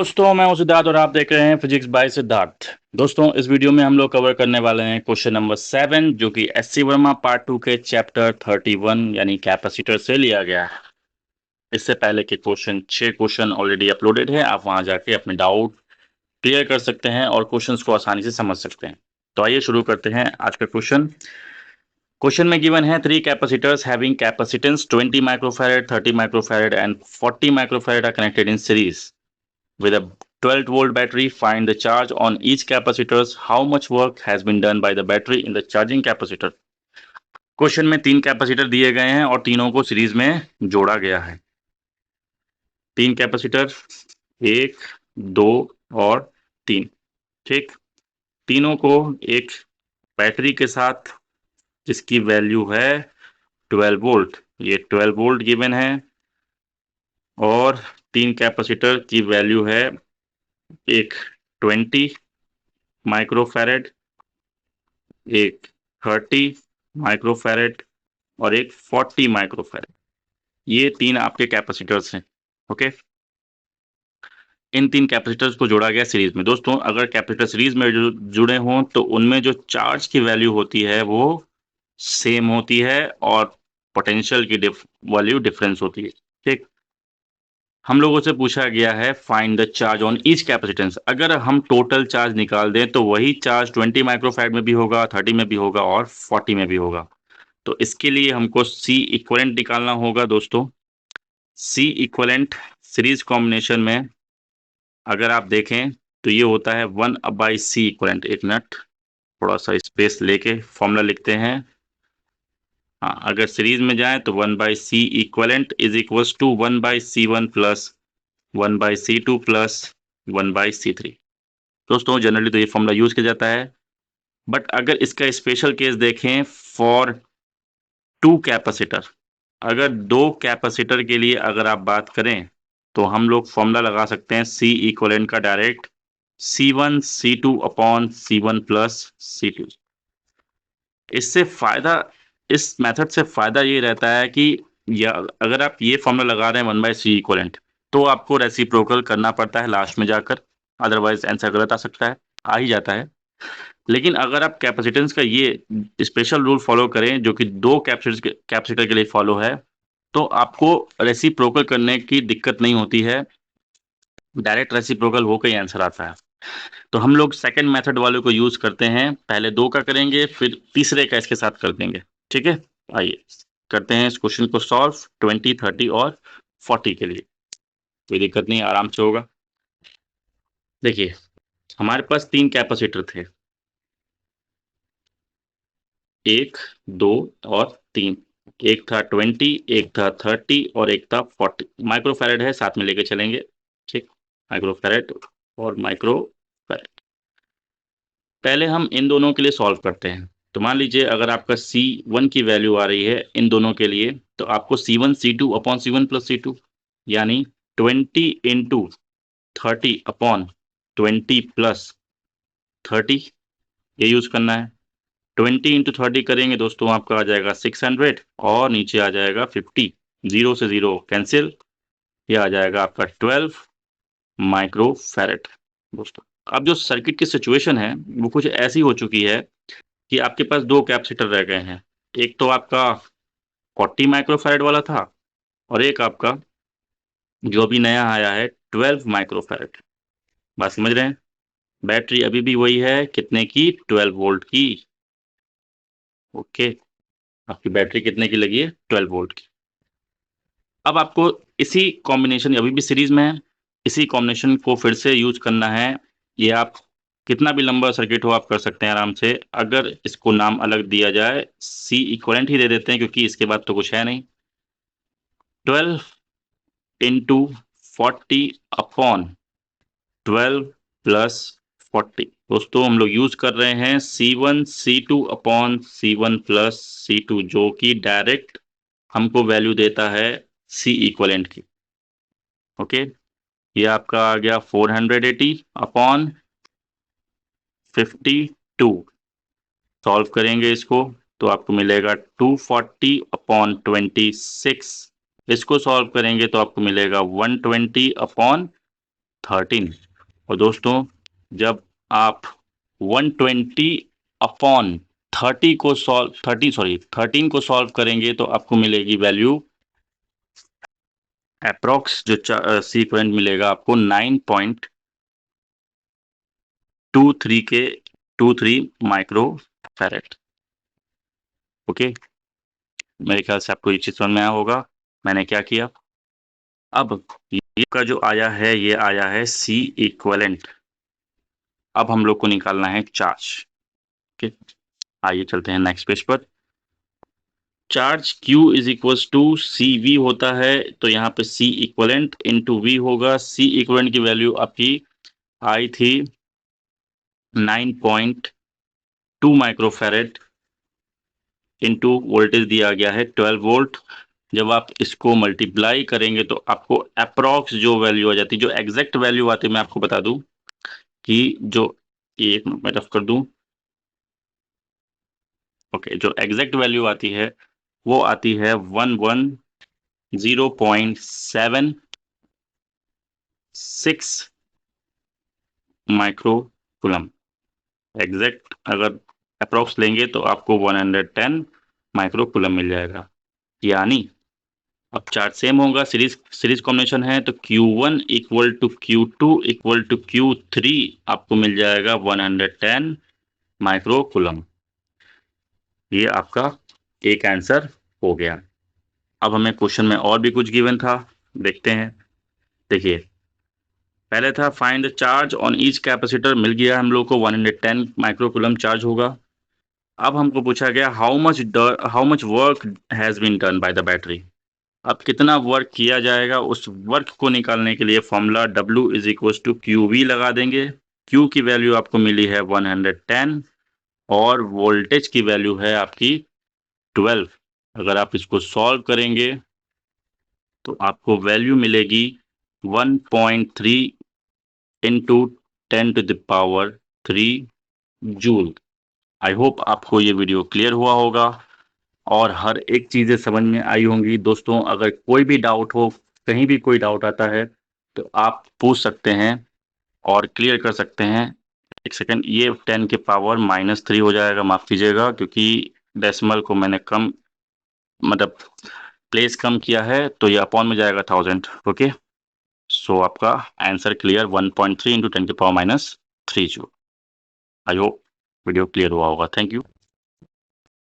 दोस्तों मैं हूं सिद्धार्थ और आप देख रहे हैं फिजिक्स बाय सिद्धार्थ। दोस्तों इस वीडियो में हम लोग कवर करने वाले हैं क्वेश्चन नंबर 7 जो कि एससी वर्मा पार्ट 2 के चैप्टर 31 यानी कैपेसिटर से लिया गया है। इससे पहले के क्वेश्चन 6 क्वेश्चन ऑलरेडी अपलोडेड है, आप वहां जाके अपने डाउट क्लियर कर सकते हैं और क्वेश्चंस को आसानी से समझ सकते हैं। तो आइए शुरू करते हैं आज का क्वेश्चन। क्वेश्चन में गिवन है 3 capacitors having capacitance 20 microfarad, 30 microfarad and 40 microfarad are connected in series with a 12-volt battery. Find the charge on each capacitors. How much work has been done by the battery in the charging capacitor? Question में 3 capacitor दिए गए हैं और तीनों को series में जोड़ा गया है। 3 कैपेसिटर, 1, 2 और 3। ठीक, तीनों को एक बैटरी के साथ जिसकी वैल्यू है 12 वोल्ट, ये 12 वोल्ट गिवन है, और 3 कैपेसिटर की वैल्यू है एक 20 माइक्रोफैरड, एक 30 माइक्रोफैरड और एक 40 माइक्रोफैरड। ये 3 आपके कैपेसिटर्स हैं। ओके, इन 3 कैपेसिटर्स को जोड़ा गया सीरीज में। दोस्तों अगर कैपेसिटर सीरीज में जुड़े हों तो उनमें जो चार्ज की वैल्यू होती है वो सेम होती है और पोटेंशियल की वैल्यू डिफरेंस होती है। ठीक, हम लोगों से पूछा गया है find the charge on each capacitance. अगर हम टोटल चार्ज निकाल दें तो वही चार्ज 20 माइक्रोफैरड में भी होगा, 30 में भी होगा और 40 में भी होगा। तो इसके लिए हमको सी इक्वलेंट निकालना होगा। दोस्तों सी इक्वलेंट सीरीज कॉम्बिनेशन में अगर आप देखें तो ये होता है 1/c इक्वलेंट। एक मिनट, थोड़ा सा स्पेस लेके फॉर्मूला लिखते हैं। हाँ, अगर सीरीज में जाए तो 1/c equivalent is equals to 1/c1 plus 1/c2 plus 1/c3। दोस्तों जनरली तो ये फॉर्मूला यूज किया जाता है, बट अगर इसका स्पेशल केस देखें फॉर 2 कैपेसिटर, अगर 2 कैपेसिटर के लिए अगर आप बात करें तो हम लोग फॉर्मूला लगा सकते हैं सी इक्वलेंट का direct, C1 C2 upon C1 plus C2। इससे फायदा, इस मेथड से फायदा ये रहता है कि या अगर आप ये फॉर्मूला लगा रहे हैं 1/c इक्वलेंट तो आपको रेसिप्रोकल करना पड़ता है लास्ट में जाकर, अदरवाइज आंसर गलत आ सकता है, आ ही जाता है। लेकिन अगर आप कैपेसिटेंस का ये स्पेशल रूल फॉलो करें जो कि 2 कैपेसिटर के लिए फॉलो है तो आपको रेसिप्रोकल करने की दिक्कत नहीं होती है, डायरेक्ट रेसिप्रोकल होकर ही आंसर आता है। तो हम लोग सेकंड मेथड वाले को यूज करते हैं, पहले 2 का करेंगे फिर तीसरे का इसके साथ कर देंगे। ठीक है, आइए करते हैं इस क्वेश्चन को सॉल्व 20, 30 और 40 के लिए। कोई दिक्कत नहीं, आराम से होगा। देखिए हमारे पास 3 कैपेसिटर थे, 1, 2 और 3। एक था 20, एक था 30 और एक था 40 माइक्रोफैरड है, साथ में लेके चलेंगे। ठीक, माइक्रोफैरड और माइक्रोफैरड। पहले हम इन दोनों के लिए सॉल्व करते हैं। तो मान लीजिए अगर आपका C1 की वैल्यू आ रही है इन दोनों के लिए तो आपको C1 C2 upon C1 plus C2 यानी 20 इंटू 30 अपॉन 20 प्लस 30 ये यूज करना है। 20 इंटू 30 करेंगे दोस्तों आपका आ जाएगा 600 और नीचे आ जाएगा 50, 0 से 0 कैंसिल, ये आ जाएगा आपका 12 माइक्रोफैरड। दोस्तों अब जो सर्किट की सिचुएशन है वो कुछ ऐसी हो चुकी है कि आपके पास 2 कैपेसिटर रह गए हैं। एक तो आपका 40 माइक्रोफैरड वाला था और एक आपका जो अभी नया आया है 12 माइक्रोफैरड। बात समझ रहे हैं? बैटरी अभी भी वही है, कितने की? 12 वोल्ट की। ओके, आपकी बैटरी कितने की लगी है? 12 वोल्ट की। अब आपको इसी कॉम्बिनेशन, अभी भी सीरीज में है, इसी कॉम्बिनेशन को फिर से यूज करना है। ये आप कितना भी लंबा सर्किट हो आप कर सकते हैं आराम से। अगर इसको नाम अलग दिया जाए सी इक्वलेंट ही दे देते हैं क्योंकि इसके बाद तो कुछ है नहीं। 12 इंटू 40 अपॉन 12 प्लस 40। दोस्तों हम लोग यूज कर रहे हैं C1 C2 upon C1 plus C2 जो कि डायरेक्ट हमको वैल्यू देता है सी इक्वलेंट की। ओके, ये आपका आ गया 480 अपॉन 52। सॉल्व करेंगे इसको तो आपको मिलेगा 240 अपॉन 26। इसको सॉल्व करेंगे तो आपको मिलेगा 120 अपॉन 13। और दोस्तों जब आप 120 अपॉन 30 को सॉल्व 13 को सॉल्व करेंगे तो आपको मिलेगी वैल्यू अप्रोक्स जो सीक्वेंट मिलेगा आपको 9.23 माइक्रो फैरेड। ओके, मेरे ख्याल से आपको ये चीज समझ में आया होगा मैंने क्या किया। अब ये का जो आया है ये आया है सी इक्वलेंट। अब हम लोग को निकालना है चार्ज। ओके, आइए चलते हैं नेक्स्ट पेज पर। Charge Q is equal to C V होता है, तो यहाँ पे सी इक्वलेंट इंटू वी होगा। सी इक्वलेंट की वैल्यू आपकी आई थी 9.2 माइक्रोफेरेड इंटू वोल्टेज दिया गया है 12 वोल्ट। जब आप इसको मल्टीप्लाई करेंगे तो आपको अप्रोक्स जो वैल्यू आ जाती है, जो एग्जैक्ट वैल्यू आती है, मैं आपको बता दूं कि जो एक मिनट में रफ कर दूं। ओके, जो एग्जैक्ट वैल्यू आती है वो आती है 110.76 माइक्रो कूलम। एग्जैक्ट अगर अप्रोक्स लेंगे तो आपको 110 माइक्रो कूलम मिल जाएगा। यानी अब चार्ज सेम होगा, सीरीज कॉम्बिनेशन है, तो Q1 equal to Q2 equal to Q3 आपको मिल जाएगा 110 माइक्रो कूलम। ये आपका एक आंसर हो गया। अब हमें क्वेश्चन में और भी कुछ गिवन था, देखते हैं। देखिए, पहले था find the charge on each capacitor, मिल गया हम लोग को 110 माइक्रो कूलम चार्ज होगा। अब हमको पूछा गया how much work has been done by the battery. अब कितना वर्क किया जाएगा, उस वर्क को निकालने के लिए formula W is equal to Q V लगा देंगे। Q की वैल्यू आपको मिली है 110 और वोल्टेज की वैल्यू है आपकी 12। अगर आप इसको सॉल्व करेंगे तो आपको वैल्यू मिलेगी 1.3 इंटू 10⁻³ जूल। आई होप आपको ये वीडियो क्लियर हुआ होगा और हर एक चीज़ें समझ में आई होंगी। दोस्तों अगर कोई भी डाउट हो, कहीं भी कोई डाउट आता है तो आप पूछ सकते हैं और क्लियर कर सकते हैं। एक सेकंड, ये 10⁻³ हो जाएगा, माफ़ कीजिएगा, क्योंकि डेसिमल को मैंने कम मतलब प्लेस कम किया है, तो ये अपॉन में जाएगा 1000। ओके, सो आपका answer clear 1.3 into 10⁻³ joule. I hope video clear हुआ होगा। Thank you.